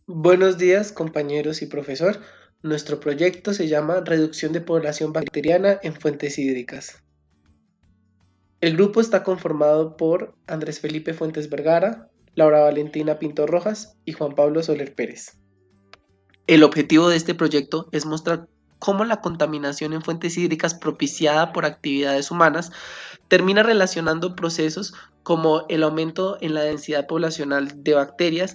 Buenos días, compañeros y profesor. Nuestro proyecto se llama Reducción de población bacteriana en fuentes hídricas. El grupo está conformado por Andrés Felipe Fuentes Vergara, Laura Valentina Pinto Rojas y Juan Pablo Soler Pérez. El objetivo de este proyecto es mostrar cómo la contaminación en fuentes hídricas propiciada por actividades humanas termina relacionando procesos como el aumento en la densidad poblacional de bacterias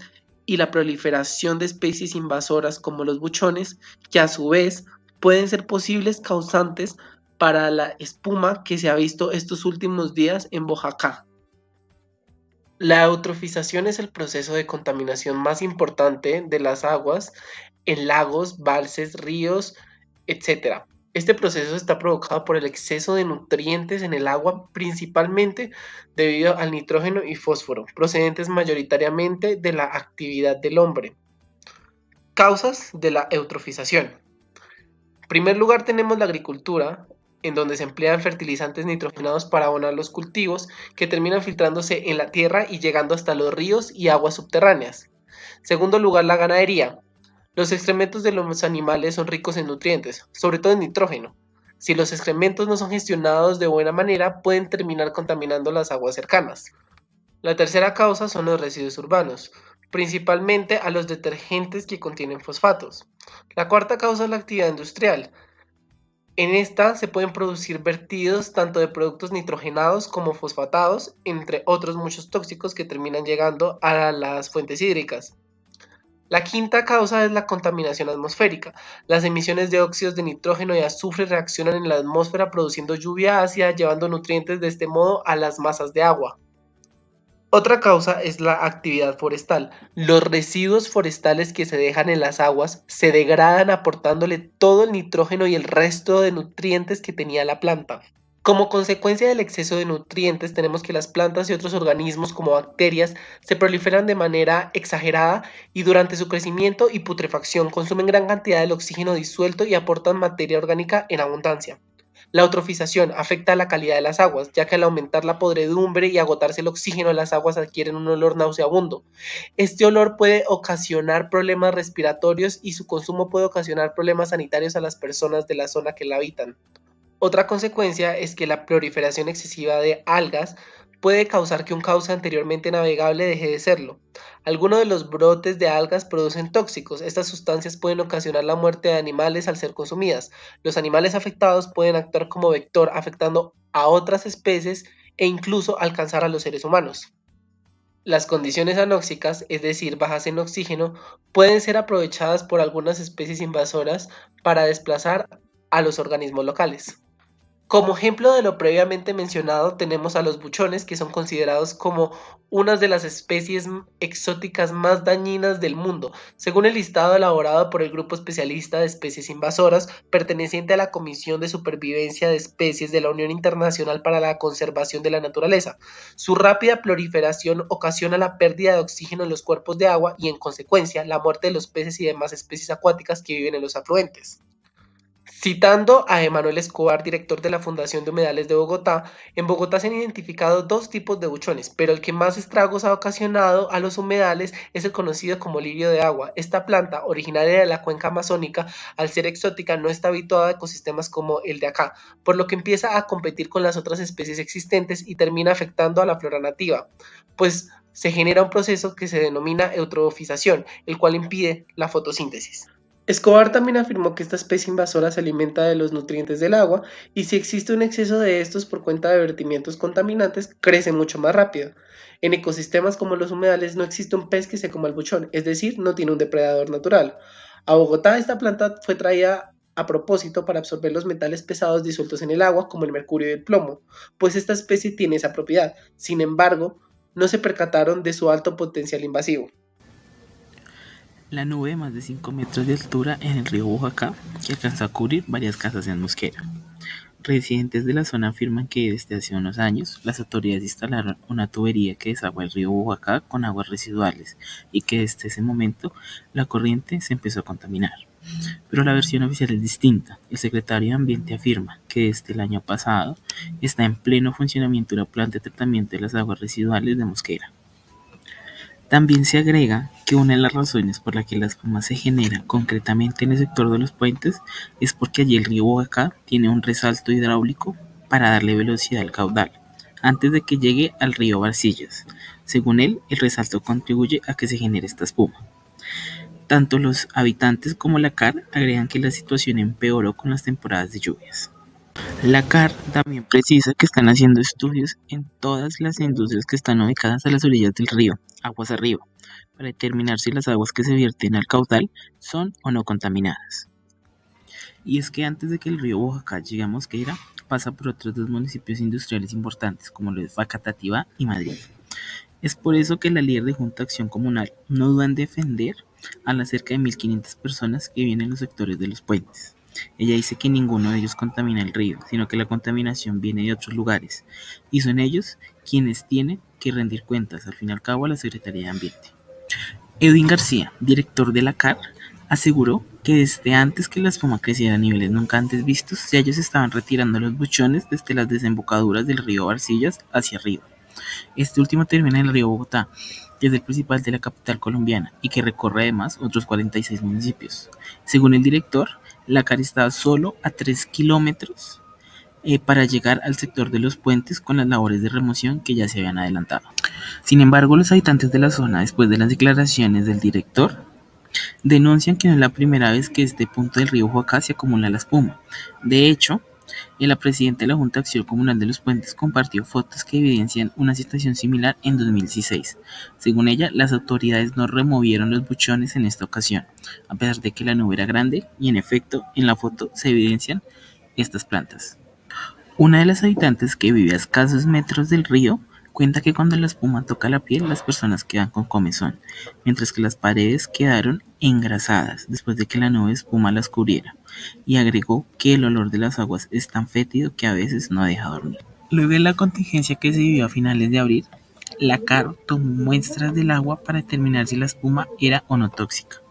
y la proliferación de especies invasoras como los buchones, que a su vez pueden ser posibles causantes para la espuma que se ha visto estos últimos días en Boyacá. La eutrofización es el proceso de contaminación más importante de las aguas en lagos, valses, ríos, etcétera. Este proceso está provocado por el exceso de nutrientes en el agua, principalmente debido al nitrógeno y fósforo, procedentes mayoritariamente de la actividad del hombre. Causas de la eutrofización. En primer lugar tenemos la agricultura, en donde se emplean fertilizantes nitrogenados para abonar los cultivos, que terminan filtrándose en la tierra y llegando hasta los ríos y aguas subterráneas. Segundo lugar, la ganadería. Los excrementos de los animales son ricos en nutrientes, sobre todo en nitrógeno. Si los excrementos no son gestionados de buena manera, pueden terminar contaminando las aguas cercanas. La tercera causa son los residuos urbanos, principalmente a los detergentes que contienen fosfatos. La cuarta causa es la actividad industrial. En esta se pueden producir vertidos tanto de productos nitrogenados como fosfatados, entre otros muchos tóxicos que terminan llegando a las fuentes hídricas. La quinta causa es la contaminación atmosférica. Las emisiones de óxidos de nitrógeno y azufre reaccionan en la atmósfera produciendo lluvia ácida, llevando nutrientes de este modo a las masas de agua. Otra causa es la actividad forestal. Los residuos forestales que se dejan en las aguas se degradan aportándole todo el nitrógeno y el resto de nutrientes que tenía la planta. Como consecuencia del exceso de nutrientes, tenemos que las plantas y otros organismos como bacterias se proliferan de manera exagerada y durante su crecimiento y putrefacción consumen gran cantidad del oxígeno disuelto y aportan materia orgánica en abundancia. La eutrofización afecta a la calidad de las aguas, ya que al aumentar la podredumbre y agotarse el oxígeno, las aguas adquieren un olor nauseabundo. Este olor puede ocasionar problemas respiratorios y su consumo puede ocasionar problemas sanitarios a las personas de la zona que la habitan. Otra consecuencia es que la proliferación excesiva de algas puede causar que un cauce anteriormente navegable deje de serlo. Algunos de los brotes de algas producen tóxicos. Estas sustancias pueden ocasionar la muerte de animales al ser consumidas. Los animales afectados pueden actuar como vector afectando a otras especies e incluso alcanzar a los seres humanos. Las condiciones anóxicas, es decir, bajas en oxígeno, pueden ser aprovechadas por algunas especies invasoras para desplazar a los organismos locales. Como ejemplo de lo previamente mencionado, tenemos a los buchones, que son considerados como una de las especies exóticas más dañinas del mundo, según el listado elaborado por el Grupo Especialista de Especies Invasoras, perteneciente a la Comisión de Supervivencia de Especies de la Unión Internacional para la Conservación de la Naturaleza. Su rápida proliferación ocasiona la pérdida de oxígeno en los cuerpos de agua y, en consecuencia, la muerte de los peces y demás especies acuáticas que viven en los afluentes. Citando a Emanuel Escobar, director de la Fundación de Humedales de Bogotá, en Bogotá se han identificado dos tipos de buchones, pero el que más estragos ha ocasionado a los humedales es el conocido como lirio de agua. Esta planta, originaria de la cuenca amazónica, al ser exótica no está habituada a ecosistemas como el de acá, por lo que empieza a competir con las otras especies existentes y termina afectando a la flora nativa, pues se genera un proceso que se denomina eutrofización, el cual impide la fotosíntesis. Escobar también afirmó que esta especie invasora se alimenta de los nutrientes del agua y si existe un exceso de estos por cuenta de vertimientos contaminantes, crece mucho más rápido. En ecosistemas como los humedales no existe un pez que se coma el buchón, es decir, no tiene un depredador natural. A Bogotá esta planta fue traída a propósito para absorber los metales pesados disueltos en el agua como el mercurio y el plomo, pues esta especie tiene esa propiedad. Sin embargo, no se percataron de su alto potencial invasivo. La nube de más de 5 metros de altura en el río Boyacá, que alcanzó a cubrir varias casas en Mosquera. Residentes de la zona afirman que desde hace unos años las autoridades instalaron una tubería que desagua el río Boyacá con aguas residuales y que desde ese momento la corriente se empezó a contaminar. Pero la versión oficial es distinta. El secretario de Ambiente afirma que desde el año pasado está en pleno funcionamiento una planta de tratamiento de las aguas residuales de Mosquera. También se agrega que una de las razones por la que la espuma se genera concretamente en el sector de los puentes es porque allí el río Boyacá tiene un resalto hidráulico para darle velocidad al caudal, antes de que llegue al río Barcillas. Según él, el resalto contribuye a que se genere esta espuma. Tanto los habitantes como la CAR agregan que la situación empeoró con las temporadas de lluvias. La CAR también precisa que están haciendo estudios en todas las industrias que están ubicadas a las orillas del río, aguas arriba, para determinar si las aguas que se vierten al caudal son o no contaminadas. Y es que antes de que el río Boyacá llegue a Mosquera, pasa por otros dos municipios industriales importantes, como lo es Facatativá y Madrid. Es por eso que la líder de Junta de Acción Comunal no duda en defender a las cerca de 1.500 personas que viven en los sectores de los puentes. Ella dice que ninguno de ellos contamina el río, sino que la contaminación viene de otros lugares, y son ellos quienes tienen que rendir cuentas, al fin y al cabo, a la Secretaría de Ambiente. Edwin García, director de la CAR, aseguró que desde antes que la espuma creciera a niveles nunca antes vistos, ya ellos estaban retirando los buchones desde las desembocaduras del río Barcillas hacia arriba. Este último termina en el río Bogotá, que es el principal de la capital colombiana y que recorre además otros 46 municipios. Según el director, la CAR está solo a 3 kilómetros para llegar al sector de los puentes con las labores de remoción que ya se habían adelantado. Sin embargo, los habitantes de la zona, después de las declaraciones del director, denuncian que no es la primera vez que este punto del río Boyacá se acumula la espuma. De hecho, la presidenta de la Junta de Acción Comunal de los Puentes compartió fotos que evidencian una situación similar en 2016. Según ella, las autoridades no removieron los buchones en esta ocasión, a pesar de que la nube era grande y en efecto en la foto se evidencian estas plantas. Una de las habitantes que vive a escasos metros del río cuenta que cuando la espuma toca la piel las personas quedan con comezón, mientras que las paredes quedaron engrasadas después de que la nube de espuma las cubriera, y agregó que el olor de las aguas es tan fétido que a veces no deja dormir. Luego de la contingencia que se vivió a finales de abril, la CAR tomó muestras del agua para determinar si la espuma era o no tóxica.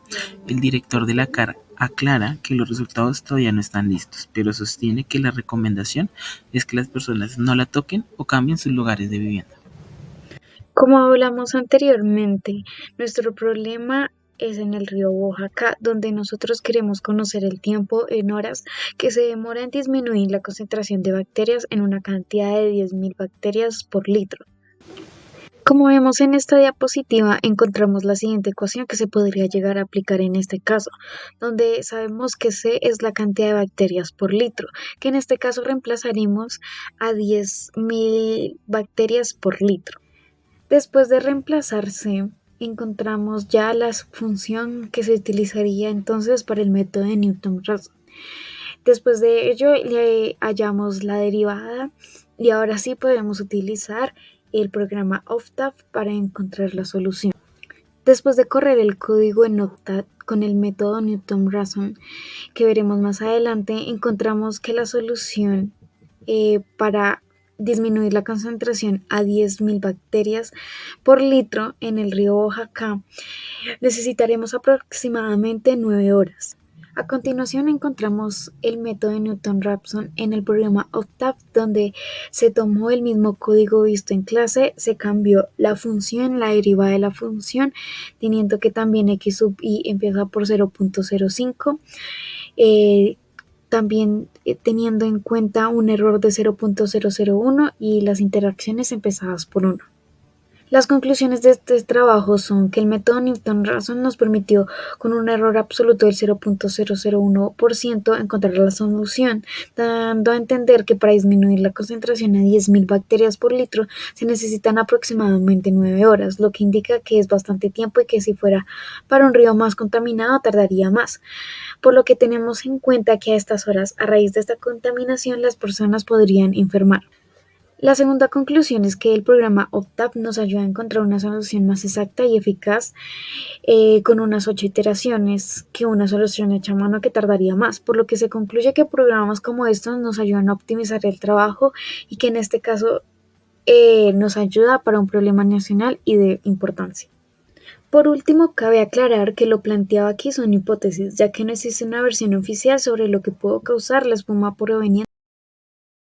El director de la CAR aclara que los resultados todavía no están listos, pero sostiene que la recomendación es que las personas no la toquen o cambien sus lugares de vivienda. Como hablamos anteriormente, nuestro problema es en el río Boyacá, donde nosotros queremos conocer el tiempo en horas que se demora en disminuir la concentración de bacterias en una cantidad de 10.000 bacterias por litro. Como vemos en esta diapositiva, encontramos la siguiente ecuación que se podría llegar a aplicar en este caso, donde sabemos que C es la cantidad de bacterias por litro, que en este caso reemplazaremos a 10.000 bacterias por litro. Después de reemplazarse, encontramos ya la función que se utilizaría entonces para el método de Newton-Raphson. Después de ello, le hallamos la derivada y ahora sí podemos utilizar el programa Octave para encontrar la solución. Después de correr el código en Octave con el método Newton-Raphson, que veremos más adelante, encontramos que la solución para disminuir la concentración a 10.000 bacterias por litro en el río Boyacá, necesitaremos aproximadamente 9 horas. A continuación encontramos el método de Newton-Raphson en el programa Octave, donde se tomó el mismo código visto en clase, se cambió la función, la derivada de la función, teniendo que también x sub i empieza por 0.05, también teniendo en cuenta un error de 0.001 y las interacciones empezadas por 1. Las conclusiones de este trabajo son que el método Newton-Raphson nos permitió, con un error absoluto del 0.001%, encontrar la solución, dando a entender que para disminuir la concentración a 10.000 bacterias por litro se necesitan aproximadamente 9 horas, lo que indica que es bastante tiempo y que si fuera para un río más contaminado tardaría más. Por lo que tenemos en cuenta que a estas horas, a raíz de esta contaminación, las personas podrían enfermar. La segunda conclusión es que el programa Octave nos ayuda a encontrar una solución más exacta y eficaz con unas 8 iteraciones que una solución hecha a mano que tardaría más, por lo que se concluye que programas como estos nos ayudan a optimizar el trabajo y que en este caso nos ayuda para un problema nacional y de importancia. Por último, cabe aclarar que lo planteado aquí son hipótesis, ya que no existe una versión oficial sobre lo que pudo causar la espuma proveniente